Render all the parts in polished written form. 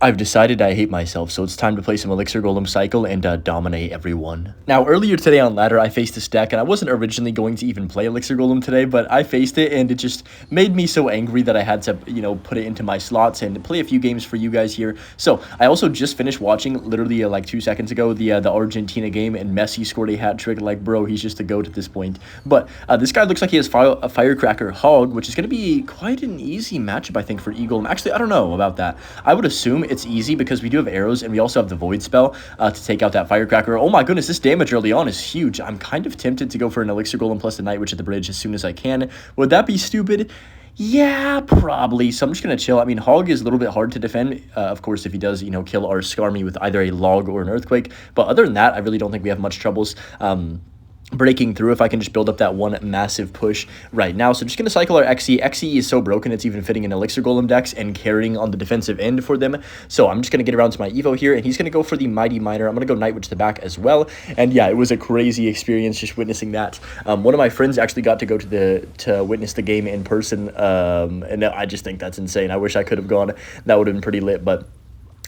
I've decided I hate myself, so it's time to play some Elixir Golem Cycle and dominate everyone. Now, earlier today on ladder, I faced this deck, and I wasn't originally going to even play Elixir Golem today, but I faced it, and it just made me so angry that I had to, put it into my slots and play a few games for you guys here. So, I also just finished watching, literally like 2 seconds ago, the Argentina game, and Messi scored a hat trick. Like, bro, he's just a goat at this point. But this guy looks like he has a Firecracker Hog, which is going to be quite an easy matchup, I think, for Eagle. Actually, I don't know about that. I would assume it's easy because we do have arrows and we also have the void spell to take out that firecracker. Oh my goodness, this damage early on is huge. I'm kind of tempted to go for an elixir golem plus the night witch at the bridge as soon as I can. Would that be stupid? Yeah, probably. So I'm just going to chill. I mean, Hog is a little bit hard to defend, of course, if he does, kill our Skarmy with either a log or an earthquake. But other than that, I really don't think we have much troubles breaking through if I can just build up that one massive push right now. So just going to cycle our XE. XE is so broken, it's even fitting in Elixir Golem decks and carrying on the defensive end for them. So I'm just going to get around to my Evo here, and he's going to go for the Mighty Miner. I'm going to go Night Witch to the back as well. And yeah, it was a crazy experience just witnessing that. One of my friends actually got to go to witness the game in person, and I just think that's insane. I wish I could have gone. That would have been pretty lit, but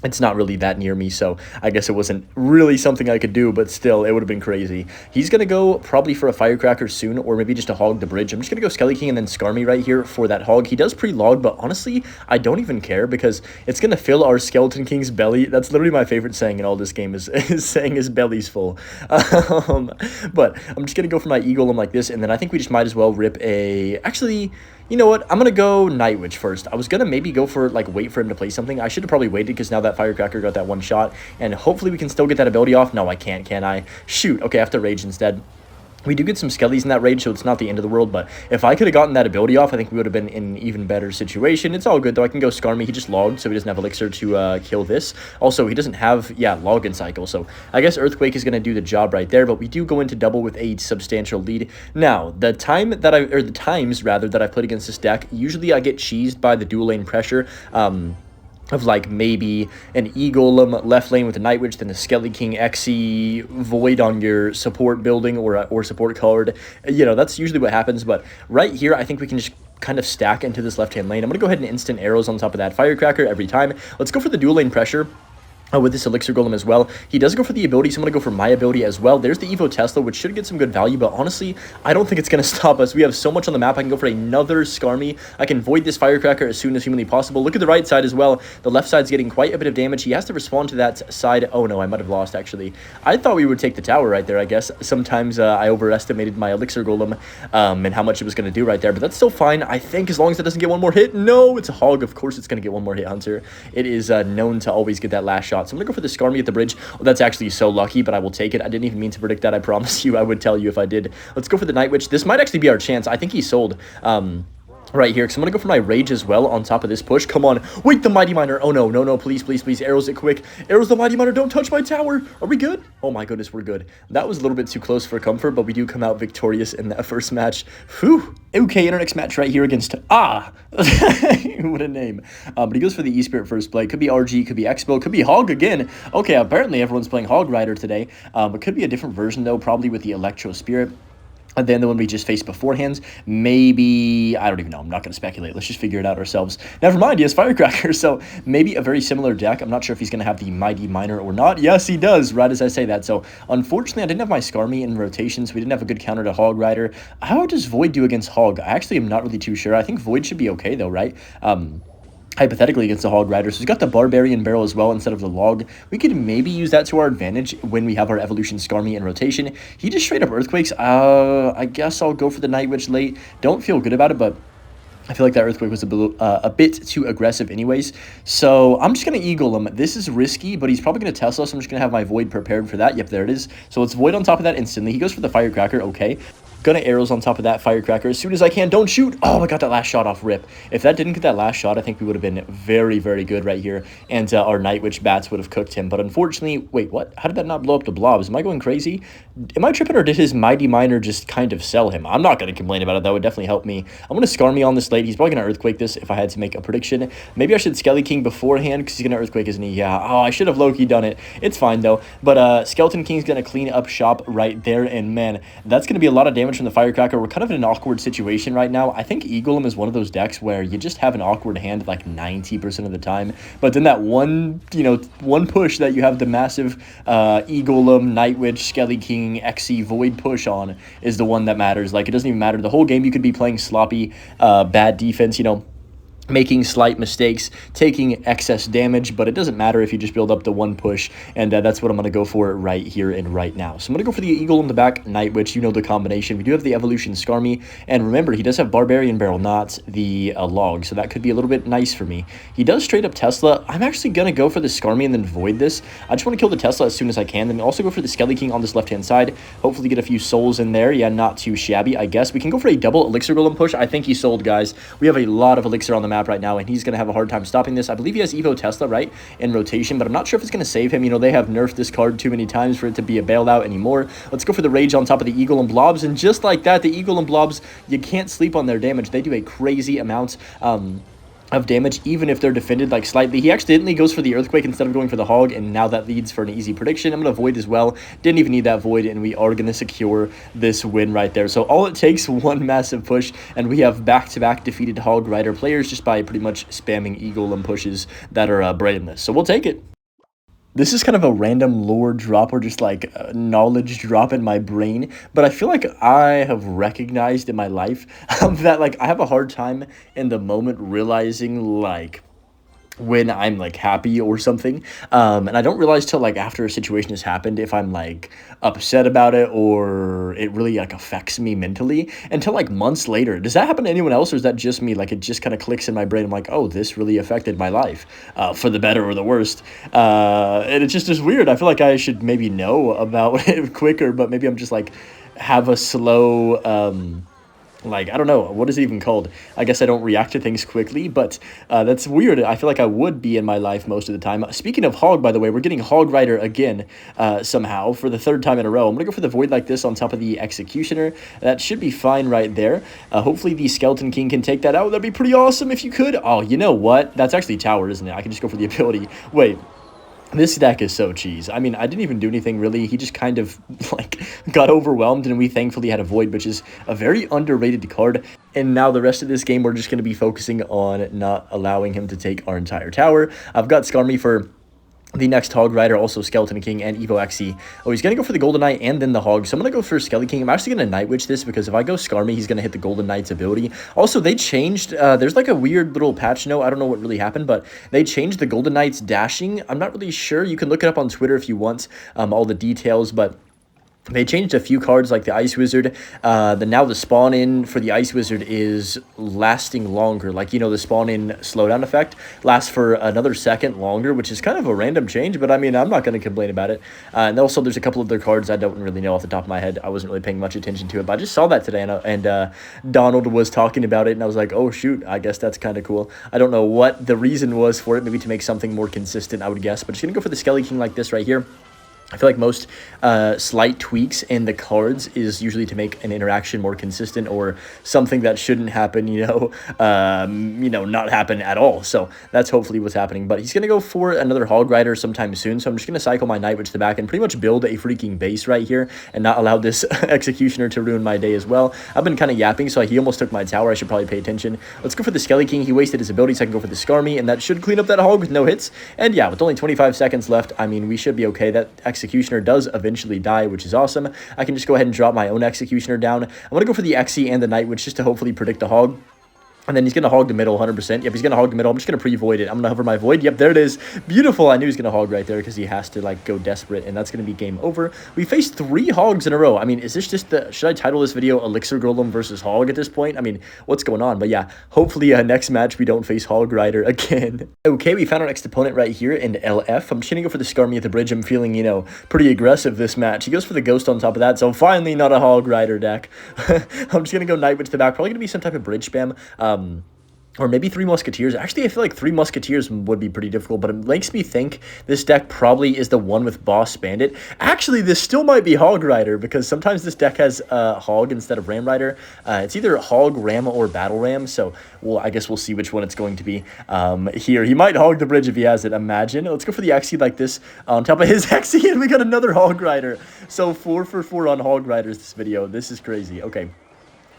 it's not really that near me, so I guess it wasn't really something I could do, but still, it would have been crazy. He's going to go probably for a Firecracker soon, or maybe just a Hog the bridge. I'm just going to go Skelly King and then Skarmy right here for that Hog. He does pre-log, but honestly, I don't even care because it's going to fill our Skeleton King's belly. That's literally my favorite saying in all this game is saying his belly's full. But I'm just going to go for my Eagle like this, and then I think we just might as well rip a... Actually... You know what? I'm going to go Night Witch first. I was going to maybe go for, wait for him to play something. I should have probably waited because now that Firecracker got that one shot. And hopefully we can still get that ability off. No, I can't, can I? Shoot. Okay, I have to Rage instead. We do get some skellies in that rage, so it's not the end of the world, but if I could have gotten that ability off, I think we would have been in an even better situation. It's all good, though. I can go Skarmy. He just logged, so he doesn't have Elixir to kill this. Also, he doesn't have, log and cycle, so I guess Earthquake is going to do the job right there, but we do go into double with a substantial lead. Now, the times that I've played against this deck, usually I get cheesed by the dual lane pressure, of maybe an E-Golem left lane with a Night Witch, then a Skelly King XE Void on your support building or support card. That's usually what happens, but right here, I think we can just kind of stack into this left-hand lane. I'm going to go ahead and instant arrows on top of that Firecracker every time. Let's go for the dual lane pressure. With this Elixir Golem as well. He does go for the ability, so I'm going to go for my ability as well. There's the Evo Tesla, which should get some good value, but honestly, I don't think it's going to stop us. We have so much on the map. I can go for another Skarmy. I can void this Firecracker as soon as humanly possible. Look at the right side as well. The left side's getting quite a bit of damage. He has to respond to that side. Oh no, I might have lost, actually. I thought we would take the tower right there, I guess. Sometimes I overestimated my Elixir Golem and how much it was going to do right there, but that's still fine, I think, as long as it doesn't get one more hit. No, it's a Hog. Of course it's going to get one more hit, Hunter. It is known to always get that last shot, so I'm going to go for the Skarmy at the bridge. Oh, that's actually so lucky, but I will take it. I didn't even mean to predict that. I promise you I would tell you if I did. Let's go for the Night Witch. This might actually be our chance. I think he sold right here, because I'm going to go for my Rage as well on top of this push. Come on. Wait, the Mighty Miner. Oh, no, no, no. Please, please, please. Arrows it quick. Arrows the Mighty Miner. Don't touch my tower. Are we good? Oh, my goodness, we're good. That was a little bit too close for comfort, but we do come out victorious in that first match. Whew. Okay, in our next match right here against... what a name. But he goes for the E-Spirit first play. Could be RG, could be Expo, could be Hog again. Okay, apparently everyone's playing Hog Rider today. But could be a different version, though, probably with the Electro Spirit. And then the one we just faced beforehand, maybe, I don't even know, I'm not going to speculate, let's just figure it out ourselves. Never mind, he has Firecracker, so maybe a very similar deck. I'm not sure if he's going to have the Mighty Miner or not. Yes, he does, right as I say that. So, unfortunately, I didn't have my Skarmy in rotation, so we didn't have a good counter to Hog Rider. How does Void do against Hog? I actually am not really too sure. I think Void should be okay, though, right? Hypothetically against the Hog Rider. So he's got the Barbarian Barrel as well instead of the Log. We could maybe use that to our advantage when we have our Evolution Skarmy in rotation. He just straight up Earthquakes. I guess I'll go for the Night Witch late. Don't feel good about it, but I feel like that Earthquake was a bit too aggressive anyways. So I'm just going to Eagle him. This is risky, but he's probably going to Tesla, so I'm just going to have my Void prepared for that. Yep, there it is. So let's Void on top of that instantly. He goes for the Firecracker. Okay. Gonna arrows on top of that Firecracker as soon as I can. Don't shoot. Oh, I got that last shot off rip. If that didn't get that last shot, I think we would have been very, very good right here. And our Night Witch bats would have cooked him. But unfortunately, wait, what? How did that not blow up the blobs? Am I going crazy? Am I tripping, or did his Mighty Miner just kind of sell him? I'm not going to complain about it. That would definitely help me. I'm going to Skarmy on this late. He's probably going to Earthquake this if I had to make a prediction. Maybe I should Skelly King beforehand because he's going to Earthquake, isn't he? Yeah. Oh, I should have low-key done it. It's fine, though. But Skeleton King's going to clean up shop right there. And, man, that's going to be a lot of damage damage from the Firecracker. We're kind of in an awkward situation right now. I think E-Golem is one of those decks where you just have an awkward hand like 90% of the time. But then that one, one push that you have the massive E-Golem, Night Witch, Skelly King, XC Void push on is the one that matters. Like, it doesn't even matter. The whole game you could be playing sloppy, bad defense, making slight mistakes, taking excess damage, but it doesn't matter if you just build up the one push, and that's what I'm going to go for right here and right now. So I'm going to go for the Eagle in the back, Night Witch, the combination. We do have the Evolution Skarmy, and remember, he does have Barbarian Barrel, not the Log, so that could be a little bit nice for me. He does straight up Tesla. I'm actually going to go for the Skarmy and then void this. I just want to kill the Tesla as soon as I can, then also go for the Skelly King on this left-hand side. Hopefully get a few souls in there. Yeah, not too shabby, I guess. We can go for a double Elixir Golem push. I think he sold, guys. We have a lot of Elixir on the map right now, and he's going to have a hard time stopping this. I believe he has Evo Tesla, right, in rotation, but I'm not sure if it's going to save him. They have nerfed this card too many times for it to be a bailout anymore. Let's go for the Rage on top of the Eagle and Blobs, and just like that, the Eagle and Blobs, you can't sleep on their damage. They do a crazy amount of damage, even if they're defended like slightly. He accidentally goes for the Earthquake instead of going for the Hog, and now that leads for an easy prediction. I'm going to Void as well. Didn't even need that Void, and we are going to secure this win right there. So all it takes, one massive push, and we have back-to-back defeated Hog Rider players just by pretty much spamming Eagle and pushes that are brainless. So we'll take it. This is kind of a random lore drop or just like a knowledge drop in my brain, but I feel like I have recognized in my life that like I have a hard time in the moment realizing like when I'm like happy or something, and I don't realize till like after a situation has happened if I'm like upset about it or it really like affects me mentally until like months later. Does that happen to anyone else, or is that just me? Like, it just kind of clicks in my brain. I'm like, oh, this really affected my life for the better or the worst, and it's just weird. I feel like I should maybe know about it quicker, but maybe I'm just like have a slow like, I don't know, what is it even called? I guess I don't react to things quickly, but that's weird. I feel like I would be in my life most of the time. Speaking of Hog, by the way, we're getting Hog Rider again somehow for the third time in a row. I'm going to go for the Void like this on top of the Executioner. That should be fine right there. Hopefully the Skeleton King can take that out. That'd be pretty awesome if you could. Oh, you know what? That's actually Tower, isn't it? I can just go for the ability. Wait. This deck is so cheese. I mean, I didn't even do anything really. He just kind of like got overwhelmed, and we thankfully had a Void, which is a very underrated card. And now the rest of this game, we're just going to be focusing on not allowing him to take our entire tower. I've got Skarmy for the next Hog Rider, also Skeleton King and Evo XE. Oh, he's going to go for the Golden Knight and then the Hog. So I'm going to go for Skelly King. I'm actually going to Night Witch this because if I go Skarmy, he's going to hit the Golden Knight's ability. Also, they changed, there's like a weird little patch note. I don't know what really happened, but they changed the Golden Knight's dashing. I'm not really sure. You can look it up on Twitter if you want all the details, but they changed a few cards like the Ice Wizard. Now the spawn in for the Ice Wizard is lasting longer. Like, the spawn in slowdown effect lasts for another second longer, which is kind of a random change, but I mean, I'm not going to complain about it. And also there's a couple of their cards I don't really know off the top of my head. I wasn't really paying much attention to it, but I just saw that today, and Donald was talking about it, and I was like, oh shoot, I guess that's kind of cool. I don't know what the reason was for it, maybe to make something more consistent, I would guess, but just going to go for the Skelly King like this right here. I feel like most slight tweaks in the cards is usually to make an interaction more consistent or something that shouldn't happen, not happen at all. So that's hopefully what's happening. But he's going to go for another Hog Rider sometime soon. So I'm just going to cycle my Night Witch to the back and pretty much build a freaking base right here and not allow this Executioner to ruin my day as well. I've been kind of yapping, so he almost took my tower. I should probably pay attention. Let's go for the Skelly King. He wasted his ability, so I can go for the Skarmy, and that should clean up that Hog with no hits. And yeah, with only 25 seconds left, I mean, we should be okay. That Executioner does eventually die, which is awesome. I can just go ahead and drop my own Executioner down. I'm going to go for the Xe and the Night Witch just to hopefully predict the Hog. And then he's going to hog the middle 100%. Yep, he's going to hog the middle. I'm just going to pre-void it. I'm going to hover my void. Yep, there it is. Beautiful. I knew he was going to hog right there because he has to, like, go desperate, and that's going to be game over. We faced 3 hogs in a row. I mean, is this just the... Should I title this video Elixir Golem versus Hog at this point? I mean, what's going on? But yeah, hopefully next match we don't face Hog Rider again. Okay, we found our next opponent right here in LF. I'm just going to go for the Skarmy at the bridge. I'm feeling, pretty aggressive this match. He goes for the Ghost on top of that, so finally not a Hog Rider deck. I'm just going to go Night Witch to the back. Probably going to be some type of bridge spam. Or maybe Three Musketeers. Actually, I feel like Three Musketeers would be pretty difficult, but it makes me think this deck probably is the one with Boss Bandit. Actually, this still might be Hog Rider, because sometimes this deck has Hog instead of Ram Rider. It's either Hog, Ram, or Battle Ram, so I guess we'll see which one it's going to be here. He might Hog the bridge if he has it, imagine. Let's go for the Xe like this on top of his Xe, and we got another Hog Rider. So 4 for 4 on Hog Riders this video. This is crazy. Okay.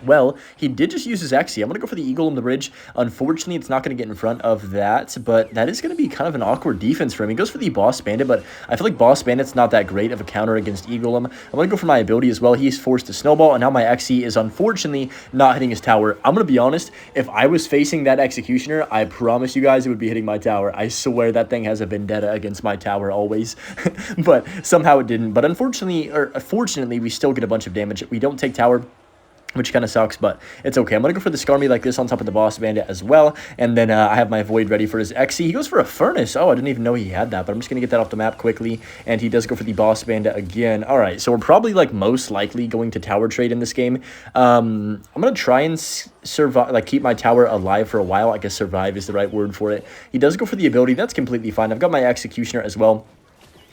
Well, he did just use his Xe. I'm going to go for the Eagle on the bridge. Unfortunately, it's not going to get in front of that, but that is going to be kind of an awkward defense for him. He goes for the Boss Bandit, but I feel like Boss Bandit's not that great of a counter against Eagle. I'm going to go for my ability as well. He's forced to snowball, and now my Xe is unfortunately not hitting his tower. I'm going to be honest, if I was facing that Executioner, I promise you guys it would be hitting my tower. I swear that thing has a vendetta against my tower always, but somehow it didn't. But unfortunately, or fortunately, we still get a bunch of damage. We don't take tower, which kind of sucks, but it's okay. I'm going to go for the Skarmy like this on top of the Boss Bandit as well, and then I have my Void ready for his Xe. He goes for a Furnace. Oh, I didn't even know he had that, but I'm just going to get that off the map quickly, and he does go for the Boss Bandit again. All right, so we're probably, like, most likely going to tower trade in this game. I'm going to try and survive, like, keep my tower alive for a while. I guess survive is the right word for it. He does go for the ability. That's completely fine. I've got my Executioner as well.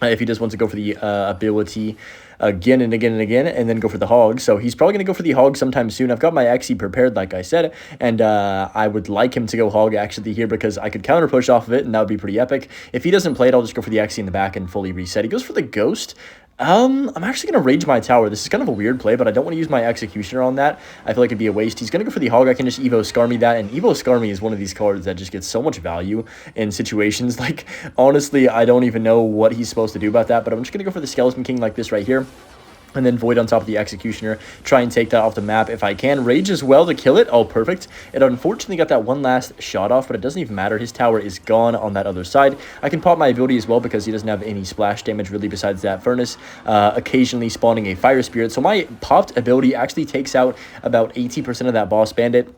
If he does want to go for the ability again and again and again, and then go for the Hog. So he's probably going to go for the Hog sometime soon. I've got my Xe prepared, like I said, and I would like him to go Hog actually here, because I could counter push off of it, and that would be pretty epic. If he doesn't play it, I'll just go for the Xe in the back and fully reset. He goes for the Ghost. I'm actually going to rage my tower. This is kind of a weird play, but I don't want to use my Executioner on that. I feel like it'd be a waste. He's going to go for the Hog. I can just Evo Skarmy that, and Evo Skarmy is one of these cards that just gets so much value in situations. Like, honestly, I don't even know what he's supposed to do about that, but I'm just going to go for the Skeleton King like this right here. And then Void on top of the Executioner. Try and take that off the map if I can. Rage as well to kill it. Oh, perfect. It unfortunately got that one last shot off, but it doesn't even matter. His tower is gone on that other side. I can pop my ability as well, because he doesn't have any splash damage really besides that Furnace. Occasionally spawning a Fire Spirit. So my popped ability actually takes out about 80% of that Boss Bandit,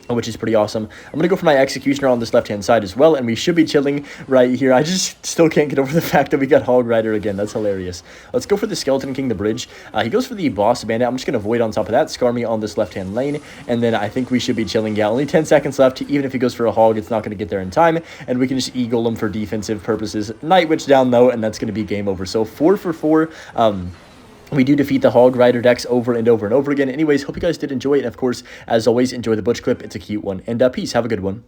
which is pretty awesome. I'm going to go for my Executioner on this left-hand side as well, and we should be chilling right here. I just still can't get over the fact that we got Hog Rider again. That's hilarious. Let's go for the Skeleton King, the bridge. He goes for the Boss Bandit. I'm just going to Void on top of that, Skarmy on this left-hand lane, and then I think we should be chilling. Yeah, only 10 seconds left. Even if he goes for a Hog, it's not going to get there in time, and we can just E-Golem him for defensive purposes. Night Witch down low, and that's going to be game over. So 4 for 4. We do defeat the Hog Rider decks over and over and over again. Anyways, hope you guys did enjoy it. And of course, as always, enjoy the Butch clip. It's a cute one. And peace. Have a good one.